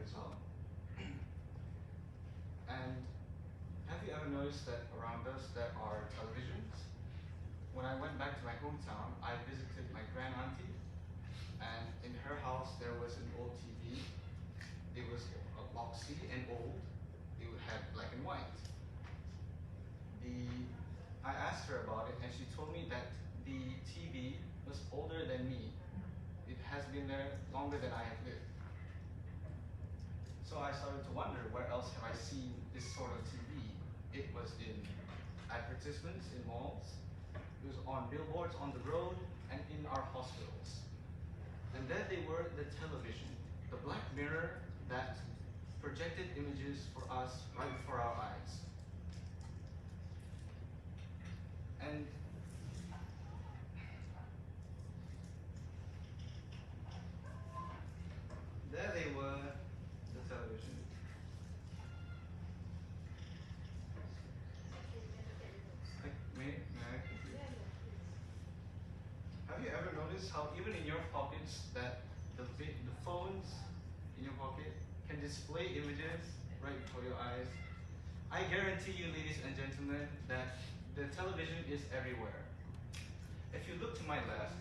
as well. And have you ever noticed that around us there are televisions? When I went back to my hometown, I visited my grand auntie, and in her house there was an old TV. It was boxy and old. It had black and white. I asked her about it, and she told me that the TV was older than me. It has been there longer than I have lived. So I started to wonder, where else have I seen this sort of TV? It was in advertisements in malls. It was on billboards on the road and in our hospitals. And then they were the television, the black mirror that projected images for us right before our eyes. And there they were, the television. May I complete? Have you ever noticed how even in your pockets that the phones in your pocket can display images right before your eyes? I guarantee you, ladies and gentlemen, that the television is everywhere. If you look to my left,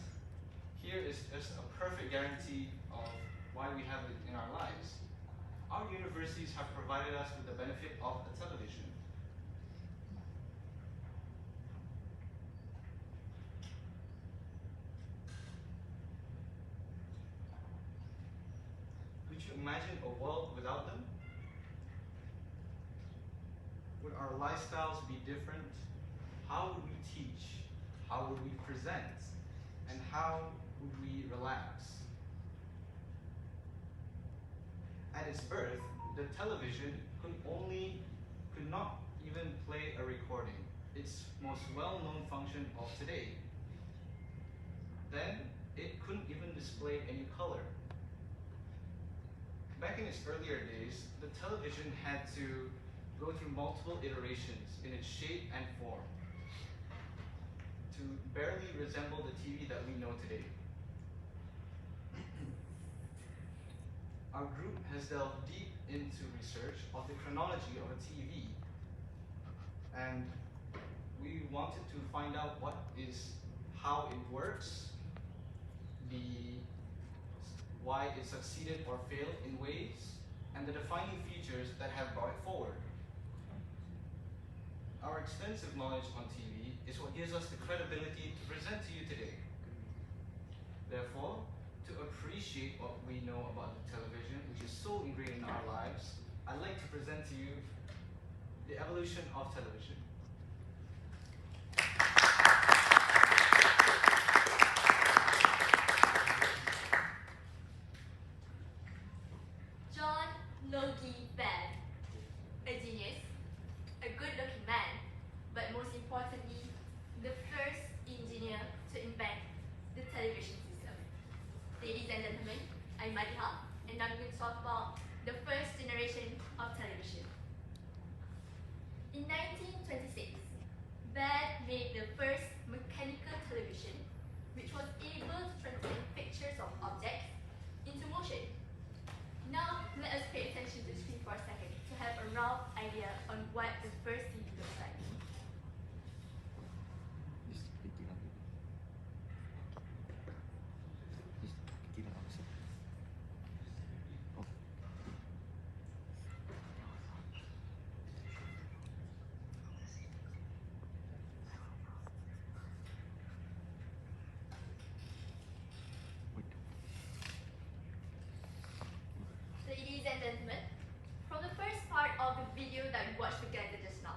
here is just a perfect guarantee of why we have it in our lives. Our universities have provided us with the benefit of a television. Could you imagine a world without them? Would our lifestyles be different? How would we teach? How would we present? And how would we relax? At its birth, the television could not even play a recording, its most well-known function of today. Then, it couldn't even display any color. Back in its earlier days, the television had to go through multiple iterations in its shape and form to barely resemble the TV that we know today. Our group has delved deep into research of the chronology of a TV, and we wanted to find out how it works, why it succeeded or failed in ways, and the defining features that have brought it forward. Our extensive knowledge on TV is what gives us the credibility to present to you today. Therefore, to appreciate what we know about the television, which is so ingrained in our lives, I'd like to present to you the evolution of television. John Logie Bell, a genius, a good-looking man, but most importantly, the first engineer to invent the television system. Ladies and gentlemen, I'm Mariha, and I'm going to talk about the first generation of television. In 1926, Bell made the first mechanical television, which was able to translate pictures of objects into motion. Now, let us pay attention to the screen for a second to have a rough idea on what the first TV looks like. Ladies and gentlemen, from the first part of the video that we watched together just now,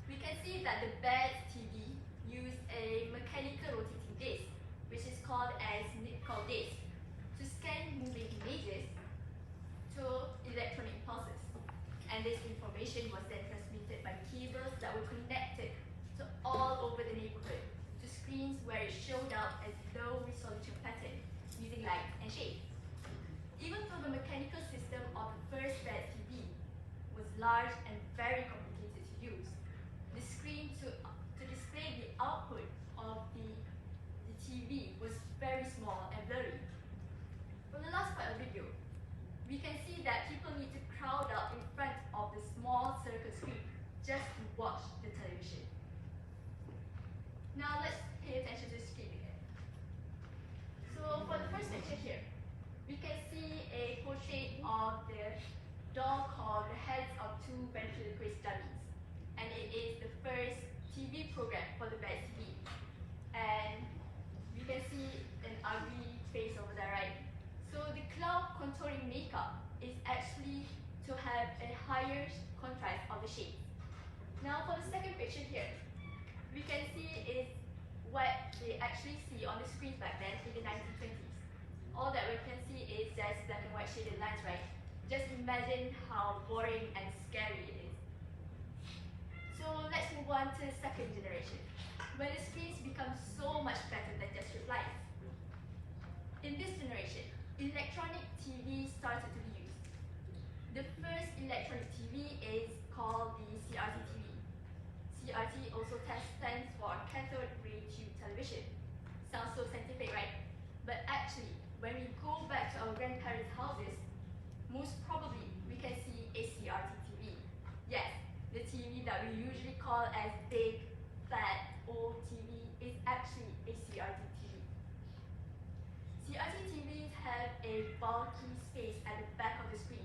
we can see that the Bell TV used a mechanical rotating disc, which is called as nickel disc, to scan moving images to electronic impulses. And this information was then transmitted by cables that were connected to all over the neighborhood to screens where it showed up as low resolution pattern using light and shade. Even though the mechanical system of the first Bell TV was large and very complicated to use, the screen to display the output of the TV was very small and blurry. From the last part of the video, we can see that people need crowd up in front of the small circle screen just to watch the television. Now let's pay attention to the screen again. So for the first picture here, we can see a portrait of the doll called The Heads of Two Ventriloquist Dummies. And it is the first TV program for the Beds TV. And we can see an ugly face over there, right? So the cloud contouring makeup is actually to have a higher contrast of the shades. Now for the second picture here, we can see is what they actually see on the screens back then in the 1920s. All that we can see is just black and white shaded lines, right? Just imagine how boring and scary it is. So let's move on to the second generation, where the screens become so much better than just strip lines. In this generation, electronic TV started to be used. The first electronic TV is called the CRT TV. CRT also stands for cathode ray tube television. Sounds so scientific, right? But actually, when we go back to our grandparents' houses, most probably we can see a CRT TV. Yes, the TV that we usually call as big, fat, old TV is actually a CRT TV. CRT TVs have a bulky space at the back of the screen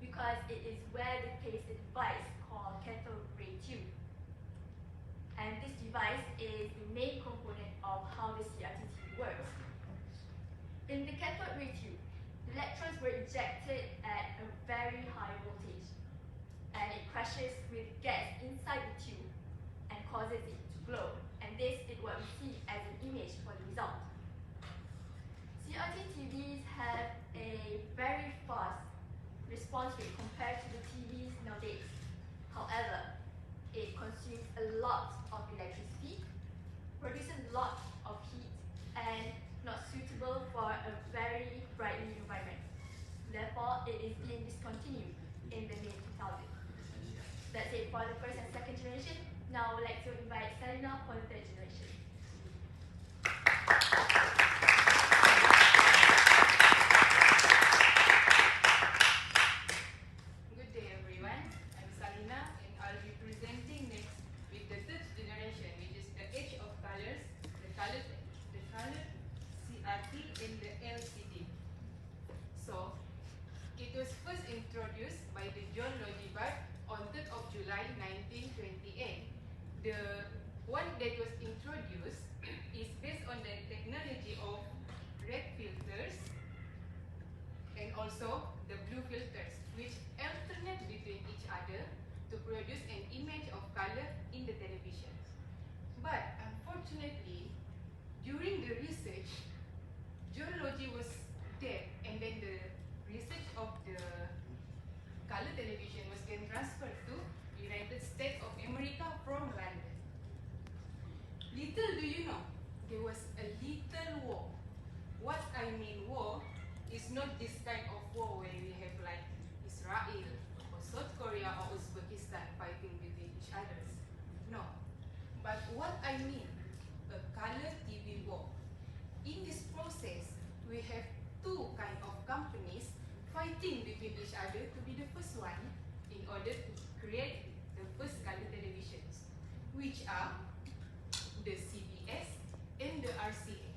because it is where they place a device called cathode ray tube. And this device is the main component of how the CRT TV works. In the cathode ray tube, electrons were ejected at a very high voltage, and it crashes with gas inside the tube and causes it to glow. And this is what we see as an image for the result. CRT TVs have a very fast response rate compared to the TVs nowadays. However, it consumes a lot of electricity, produces a lot of heat, and not suitable for a very brightly environment. Therefore, it is being discontinued in the mid-2000s. That's it for the first and second generation. Now I would like to invite Selina for the third generation. Good day everyone, I'm Salina and I'll be presenting next with the third generation, which is the age of colors, the color CRT and the LCD. So, it was first introduced by the John Logibard on 3rd of July 1928. The one that was introduced is based on the technology of red filters and also the blue filters, which alternate between each other to produce an image of color in the television. But unfortunately, during the research, John Logie was dead, and then the research of the color television was then transferred to United States of America from London. Little do you know, there was a little war. What I mean war is not this kind of war where we have like Israel or South Korea or Uzbekistan fighting between each other. No. But what I mean, a color TV war. In this process, we have two kind of companies fighting between each other to be the first one in order to create the first color televisions, which are the CBS and the RCA.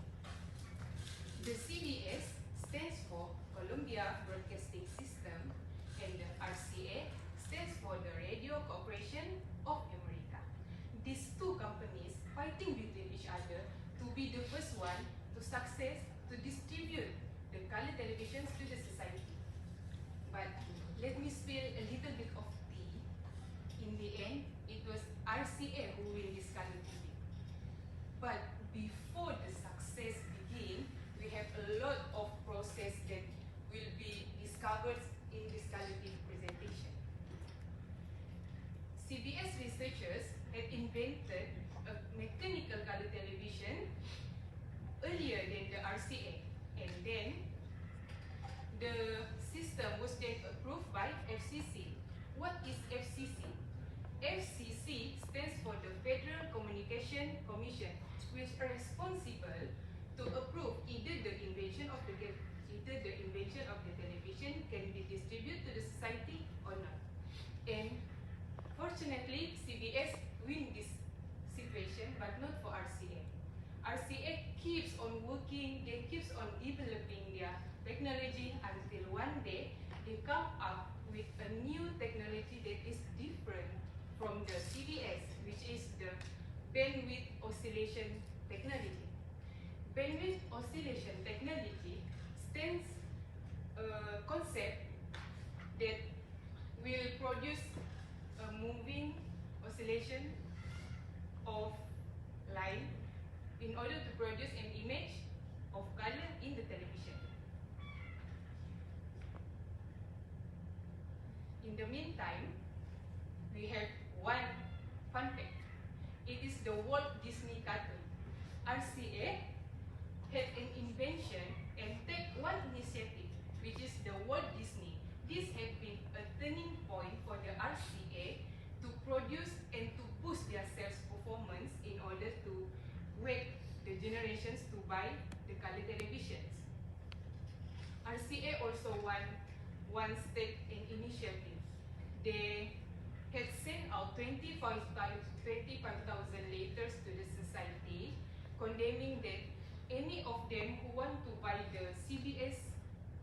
The CBS stands for Columbia Broadcasting System, and the RCA stands for the Radio Corporation of America. These two companies fighting between each other to be the first one to success to distribute the color televisions to the society. But let me spill a little bit of tea. In the end, it was RCA who win this color TV. But before the success begin, we have a lot of process that will be discovered in this color TV presentation. CBS researchers had invented a mechanical color television earlier than the RCA, and then the system was then approved by FCC. What is FCC? FCC stands for the Federal Communication Commission, which are responsible to approve either the invention of the television can be distributed to the society come up with a new technology that is different from the CBS, which is the bandwidth oscillation technology. Bandwidth oscillation technology stands a concept that will produce a moving oscillation of light in order to produce an image of color in the television. In the meantime, we have one fun fact. It is the Walt Disney cartoon. RCA had an invention and take one initiative, which is the Walt Disney. This had been a turning point for the RCA to produce and to boost their sales performance in order to wake the generations to buy the color televisions. RCA also one step in initiative. They had sent out 25,000 letters to the society, condemning that any of them who want to buy the CBS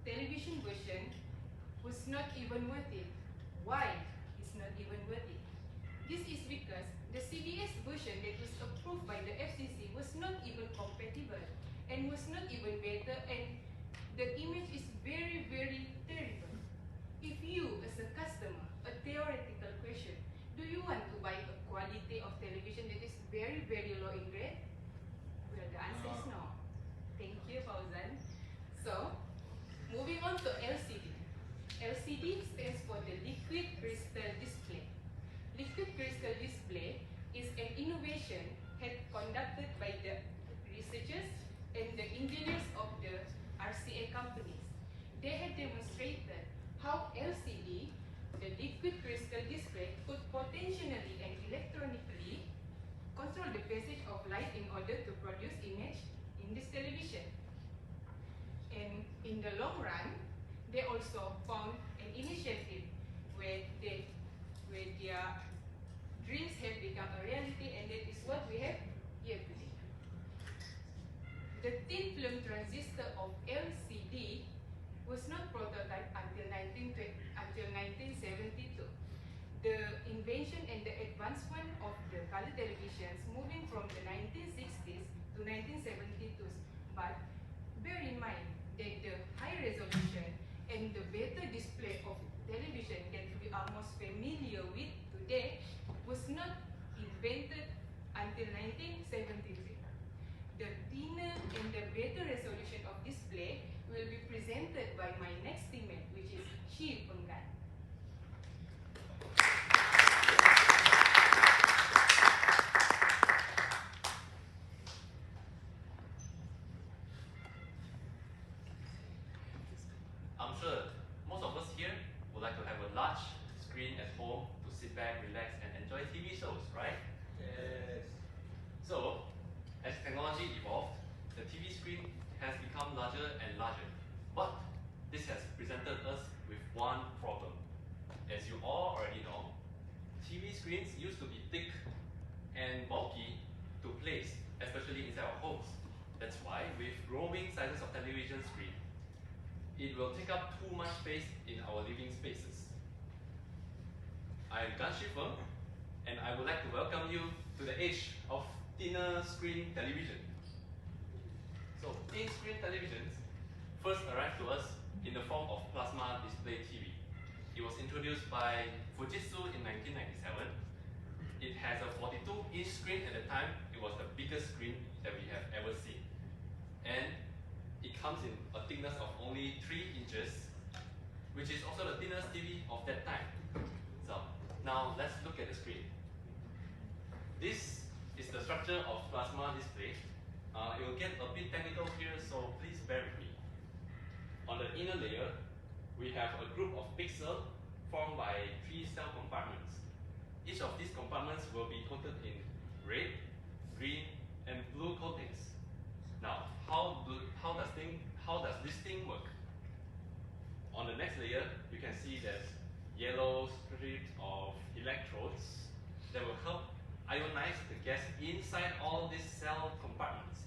television version was not even worth it. Why it's not even worth it? This is because the CBS version that was approved by the FCC was not even compatible and was not even better, and the image is very, very terrible. If you, as a customer, a theoretical question, do you want to buy a quality of television that is very, very low in grade? Well, the answer is no. Thank you, Fauzan. So, moving on to LCD. LCD stands for the liquid crystal display. Liquid crystal display is an innovation conducted by the researchers and the engineers of the RCA companies. They had demonstrated how LCD, the liquid crystal display, could potentially and electronically control the passage of light in order to produce image in this television. And in the long run, they also found an initiative where their dreams have become a reality, and that is what we have here today. The thin film transistor of LCD was not prototyped until 1972. The invention and the advancement of the color televisions moving from the 1960s to 1972s. But bear in mind that the high resolution and the better display of television that we are most familiar with today was not invented until 1973. The thinner and the better resolution of display will be presented by my next teammate, which is Shi Penggan. I'm sure most of us here would like to have a large screen at home to sit back, relax, and enjoy TV shows, right? Yes. So, as technology evolved, the TV screen has become larger and larger. But this has presented us with one problem. As you all already know, TV screens used to be thick and bulky to place, especially inside our homes. That's why with growing sizes of television screen, it will take up too much space in our living spaces. I am Gan Shifeng, and I would like to welcome you to the age of thinner screen television. So, thin screen televisions first arrived to us in the form of plasma display TV. It was introduced by Fujitsu in 1997. It has a 42-inch screen at the time. It was the biggest screen that we have ever seen. And it comes in a thickness of only 3 inches, which is also the thinnest TV of that time. So, now let's look at the screen. This is the structure of plasma display. It will get a bit technical here, so please bear with me. On the inner layer, we have a group of pixels formed by 3 cell compartments. Each of these compartments will be coated in red, green, and blue coatings. Now, how does this thing work? On the next layer, you can see there's yellow strips of electrodes that will help ionize the gas inside all these cell compartments.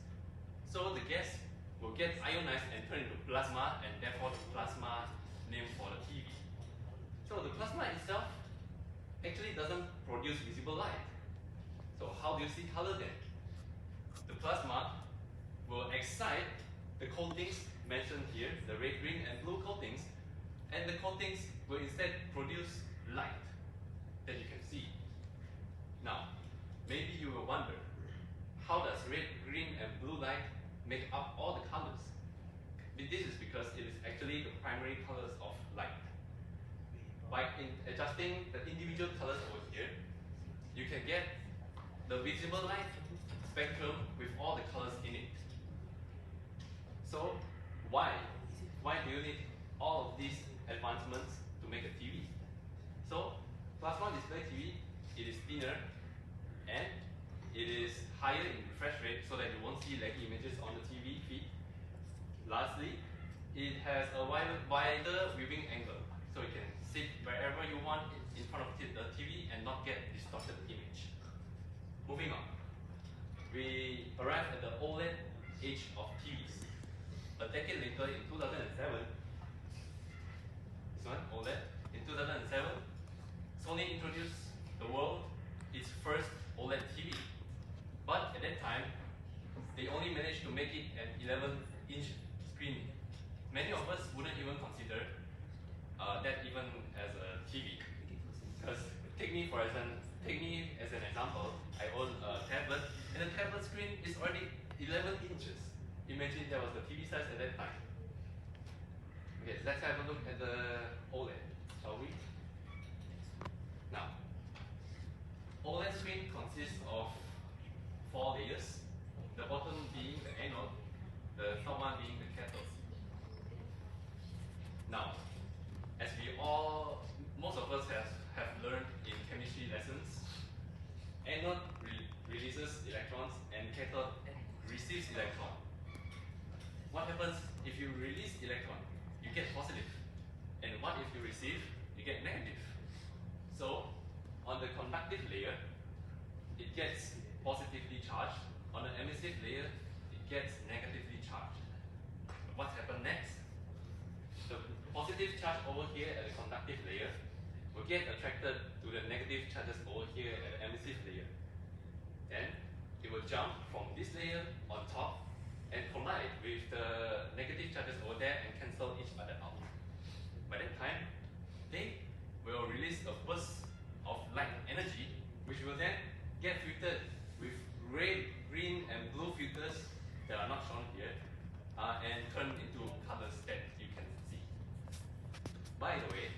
So the gas will get ionized and turn into plasma, and therefore the plasma name for the TV. obviously color them. The plasma will excite the coatings mentioned here, the red, green, and blue coatings, and the coatings will instead produce light that you can see. Now, maybe you will wonder, how does red, green, and blue light make up all the colors? This is because it is actually the primary colors of light. By adjusting the individual colors over here, you can get the visible light spectrum with all the colors in it. So why do you need all of these advancements to make a TV? So plasma display TV, it is thinner and it is higher in refresh rate so that you won't see laggy images on the TV feed. Lastly, it has a wider viewing angle, so you can sit wherever you want in front of the TV and not get distorted image. Moving on, we arrived at the OLED age of TVs. A decade later, in 2007, this one, OLED, in 2007, Sony introduced the world its first OLED TV. But at that time, they only managed to make it an 11-inch screen. Many of us wouldn't even consider that even as a TV. Because take me as an example, I own a tablet, and the tablet screen is already 11 inches. Imagine that was the TV size at that time. Okay, let's have a look at the OLED, shall we? Now, OLED screen consists of 4 layers, the bottom being the anode, the top one being the cathode. Now, as most of us have learned in chemistry lessons, anode releases electrons and cathode receives electron. What happens if you release electron? You get positive. And what if you receive? You get negative. So, on the conductive layer, it gets positively charged. On the emissive layer, it gets negatively charged. What happens next? The positive charge over here at the conductive layer will get attracted to the negative charges over here at the emissive layer. Then it will jump from this layer on top and collide with the negative charges over there and cancel each other out. By that time, they will release a burst of light energy, which will then get filtered with red, green, and blue filters that are not shown here, and turn into colors that you can see. By the way,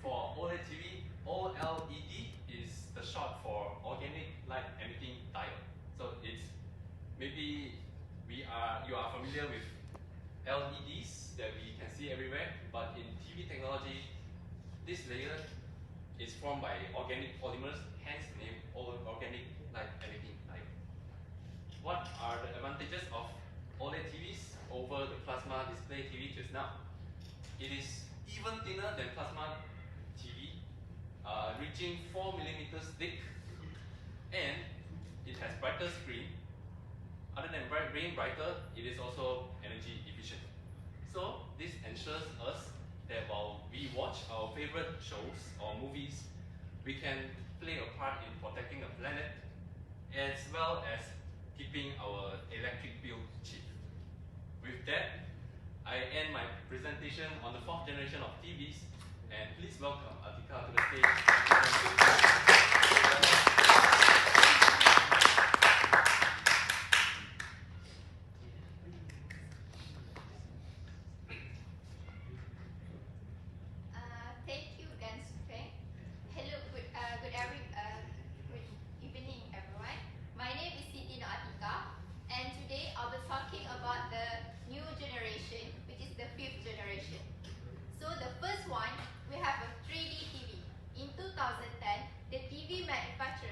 for OLED TV, OLED is the short for organic light emitting diode. So it's maybe you are familiar with LEDs that we can see everywhere, but in TV technology, this layer is formed by organic polymers, hence the name organic light emitting diode. What are the advantages of OLED TVs over the plasma display TV just now? It is even thinner than plasma TV, reaching 4 millimeters thick, and it has brighter screen. Other than being brighter, it is also energy efficient. So this ensures us that while we watch our favorite shows or movies, we can play a part in protecting the planet as well as keeping our electric bill cheap. With that, I end my presentation on the 4th generation of TVs, and please welcome Atika to the stage. Thank you, Dan Sufeng. Hello, good evening, everyone. My name is Siti Atika, and today I'll be talking about the new generation, which is the 5th generation. So the first one, we have a 3D TV. In 2010, the TV manufacturer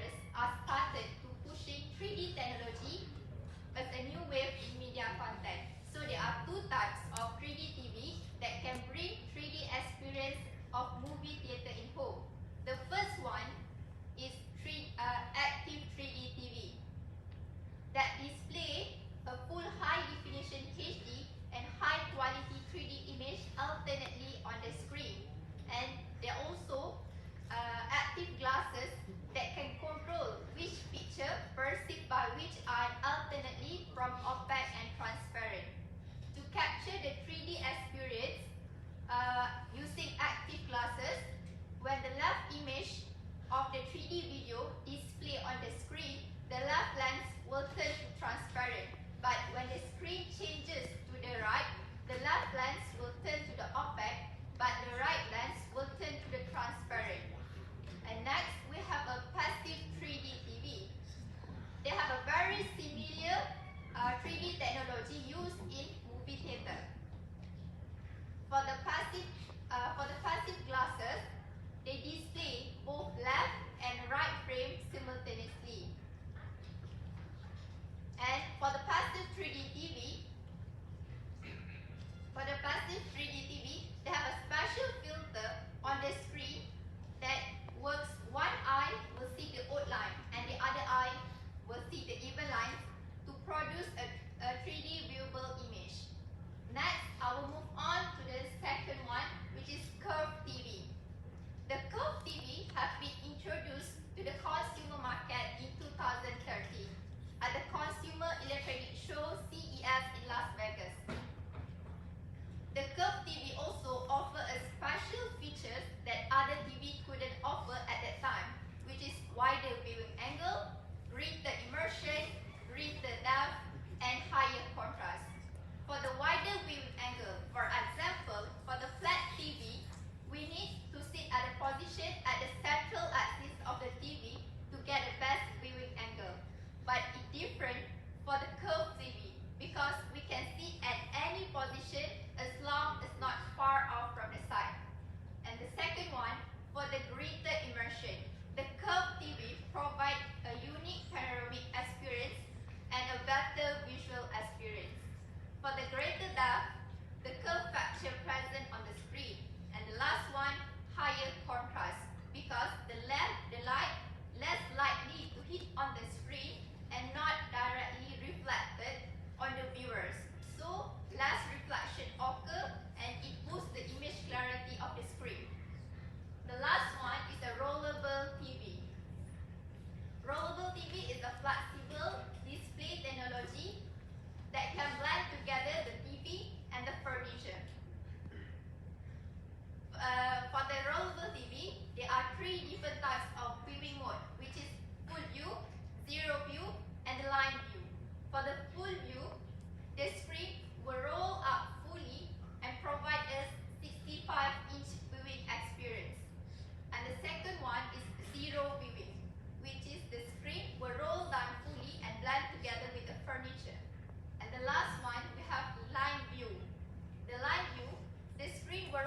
version. The curved TV provides a unique panoramic experience and a better visual experience. For the greater depth, the curve factor present on the screen. And the last one, higher contrast, because the light less likely to hit on the screen and not directly reflected on the viewers. So less reflection occur and it boosts the image clarity of the screen. The last one is a rollable TV. Rollable TV is a flexible display technology that can blend together the TV and the furniture. For the rollable TV, there are 3 different types of viewing mode, which is full view, zero view, and the line view. For the full view, the screen will roll up fully and provide us 65-inch viewing experience. And the second one is zero viewing, which is the screen will roll down fully and blend together with the furniture. And the last one, we have line view. The line view, the screen will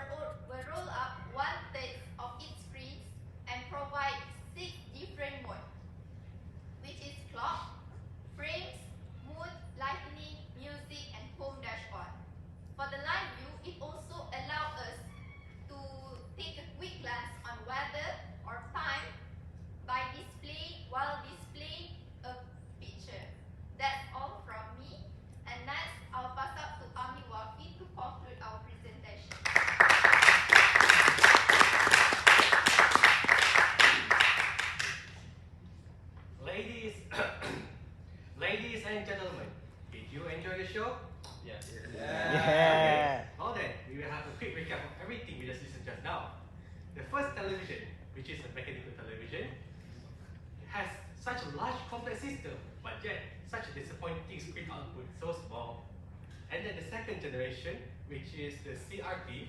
roll up 1/3 of its screen and provide 6 different modes, which is clock, frames, mood, lighting, music, and home dashboard. For the line view, it also allows us to take a quick glance on weather or time while displaying a picture. That's all from me. And next, I'll pass up to Ami Wafi to conclude our presentation. Ladies and gentlemen, did you enjoy the show? Yes. Okay. Well then, we will have a quick recap of everything we just listened just now. The first television, which is a mechanical television, has such a large complex system, but yet such a disappointing screen output, so small. And then the second generation, which is the CRT,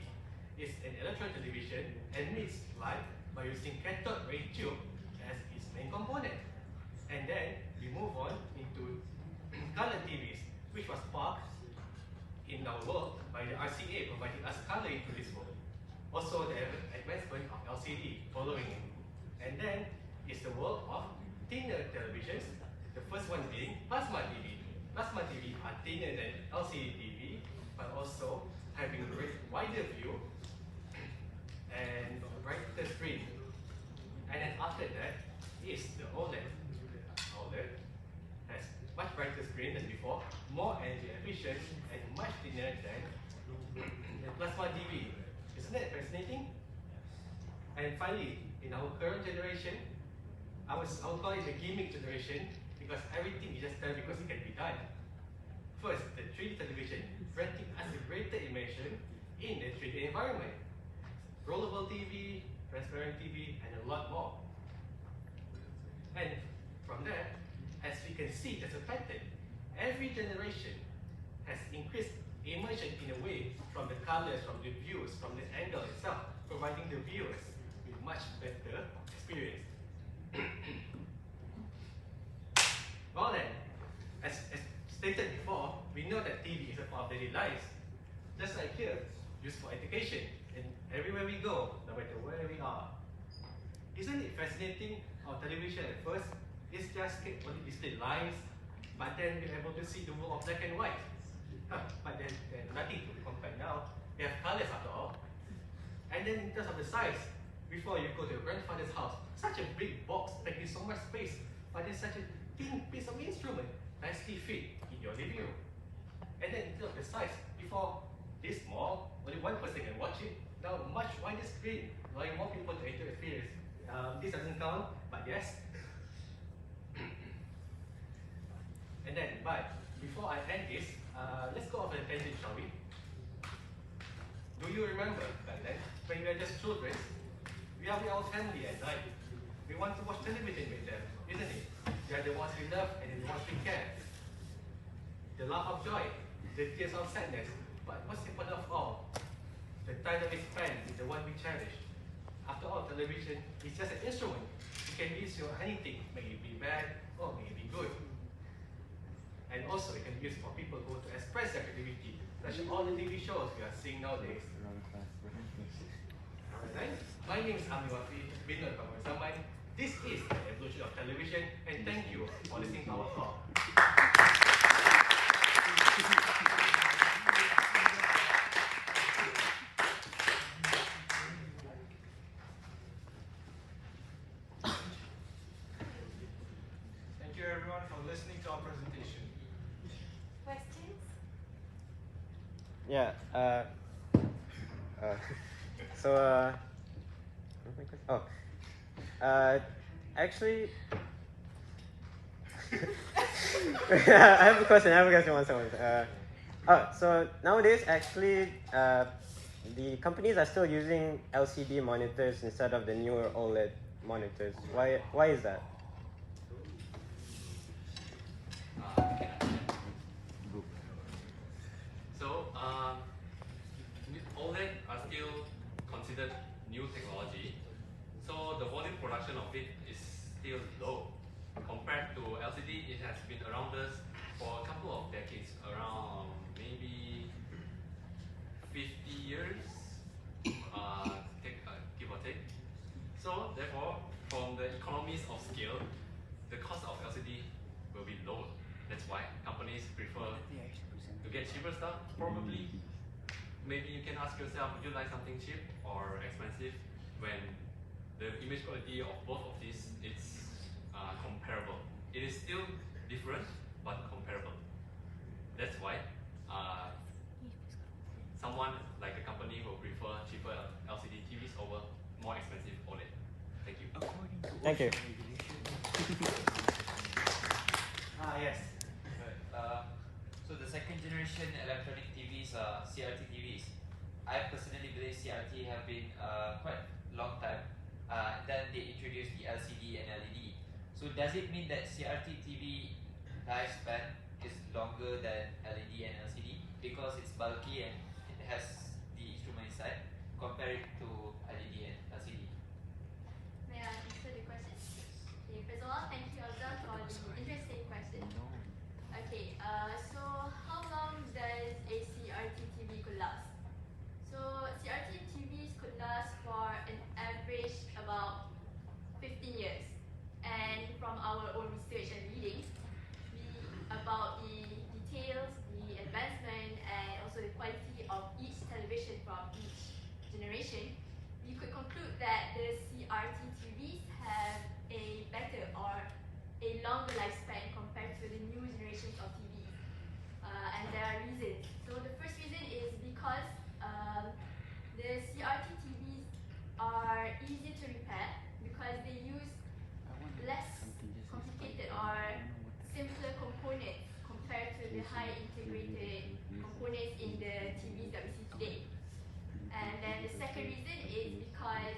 is an electron television and emits light by using cathode ray tube as its main component. And then we move on into color TVs, which was sparked in our world by the RCA providing us color into this world. Also the advancement of LCD following it. And then is the world of thinner televisions, the first one being plasma TV. Plasma TV are thinner than LCD TV, but also having a wider view and brighter screen. And then after that is the OLED. OLED has much brighter screen than before, more energy efficient, and much thinner than the plasma TV. Isn't that fascinating? And finally, in our current generation, I would call it the gimmick generation because everything is just done because it can be done. First, the 3D television, granting us a greater immersion in the 3D environment. Rollable TV, transparent TV, and a lot more. And from there, as we can see, there's a pattern. Every generation has increased immersion in a way from the colors, from the views, from the angle itself, providing the viewers with much better experience. Well then, as stated before, we know that TV is a part of daily lives. Just like here, used for education, and everywhere we go, no matter where we are. Isn't it fascinating how television at first is just only display lines, but then we're able to see the world of black and white. But then there's nothing to compare now. We have colors after all. And then in terms of the size, before you go to your grandfather's house, such a big box taking so much space, but there's such a thin piece of instrument nicely fit in your living room. And then in terms of the size, before this small, only one person can watch it. Now much wider screen, allowing more people to enter the experience. This doesn't count, but yes. And then, but before I end this, let's go off on a tangent, shall we? Do you remember back then, when we were just children, we are with our family at night. We want to watch television with them, isn't it? They are the ones we love and the ones we care. The laugh of joy, the tears of sadness, but most important of all, the time that we spend with the one we cherish. After all, television is just an instrument. It can be used for anything, may it be bad or may it be good. And also, it can be used for people who want to express their creativity, such as all the TV shows we are seeing nowadays. Alright, but My name is Amir Wafi, winner of Zaman. This is the evolution of television, and thank you for listening to our talk. Thank you everyone for listening to our presentation. Questions? Yeah. So. Oh. Actually. I have a question. One second. So nowadays, actually, the companies are still using LCD monitors instead of the newer OLED monitors. Why is that? So, OLED are still considered new technology. So the volume production of it is still low. Compared to LCD, it has been around us for a couple of decades, around maybe 50 years, give or take. So therefore, from the economies of scale, the cost of LCD will be lower. That's why companies prefer to get cheaper stuff. Probably, maybe you can ask yourself, would you like something cheap or expensive when the image quality of both of these is comparable. It is still different, but comparable. That's why someone like a company will prefer cheaper LCD TVs over more expensive OLED. Thank you. Thank you. Yes. Right. So the second generation electronic TVs are CRT TVs. I personally believe CRT have been quite long time. Then they introduced the LCD and LED. So does it mean that CRT TV lifespan is longer than LED and LCD because it's bulky and it has the instrument inside compared to LED and LCD? May I answer the question? Okay, first of all, thank you Azam for the interesting question. Okay, so how long does a CRT TV could last? So CRT TVs could last for an average about 15 years. And from our own research and readings, about the details, the advancement, and also the quality of each television from each generation, we could conclude that the CRT TVs have a better or a longer lifespan compared to the new generations of TVs. And there are reasons. So the first reason is because the CRT TVs are easy to repair because they use less complicated or simpler components compared to the high integrated components in the TVs that we see today. And then the second reason is because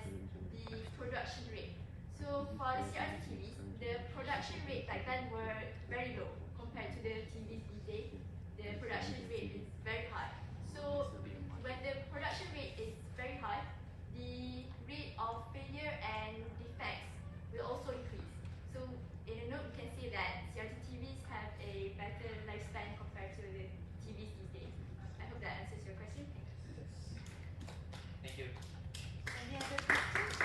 the production rate. So for the CRT TVs, the production rate back then were very low compared to the TVs these days. The production rate is very high. So when the production rate is very high, the rate of failure and defects will also increase. So in a note, we can say that CRT TVs have a better lifespan compared to the TVs these days. I hope that answers your question. Thank you. Any other questions?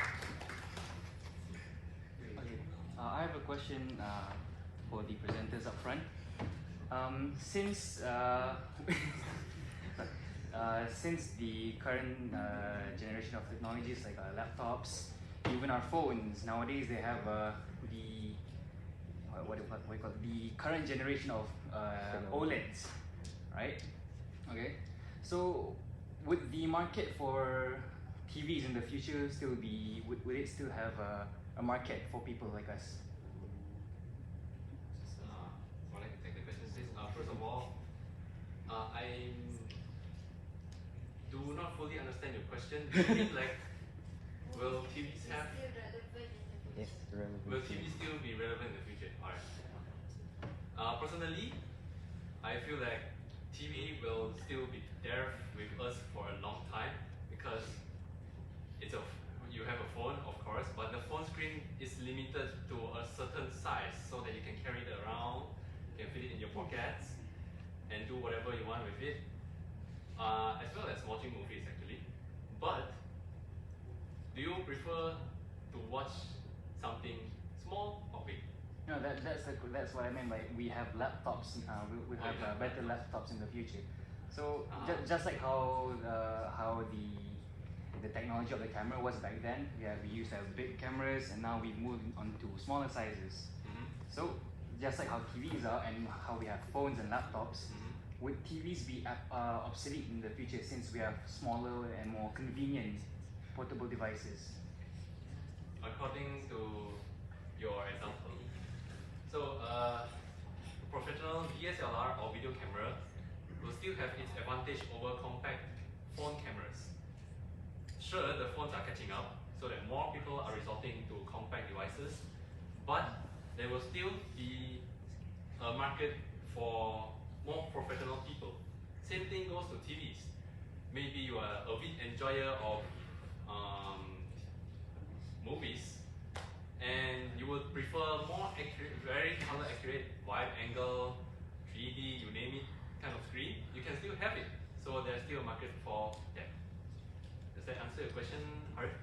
Okay. I have a question for the presenters up front. Since the current generation of technologies like laptops, even our phones nowadays, they have the current generation of OLEDs, right? Okay, so would the market for TVs in the future still be? Would it still have a market for people like us? So I'd like to take the question, please. First of all, I do not fully understand your question. Do you mean like, will TVs have? Yes, Will TV still be relevant in the future? Alright. Personally, I feel like TV will still be there with us for a long time because you have a phone, of course, but the phone screen is limited to a certain size so that you can carry it around, you can fit it in your pockets, and do whatever you want with it, as well as watching movies actually. But do you prefer to watch something small or big? No, that's what I meant by we have laptops. We have better laptops in the future. So just like how the technology of the camera was back then, we used to have big cameras, and now we've moved on to smaller sizes. So just like how TVs are and how we have phones and laptops, would TVs be obsolete in the future since we have smaller and more convenient portable devices? According to your example, so professional DSLR or video camera will still have its advantage over compact phone cameras. Sure, the phones are catching up, so that more people are resorting to compact devices, but there will still be a market for more professional people. Same thing goes to TVs. Maybe you are a bit enjoyer of movies, and you would prefer more accurate, very color accurate, wide angle, 3D, you name it, kind of screen. You can still have it. So there's still a market for that. Does that answer your question, Harith?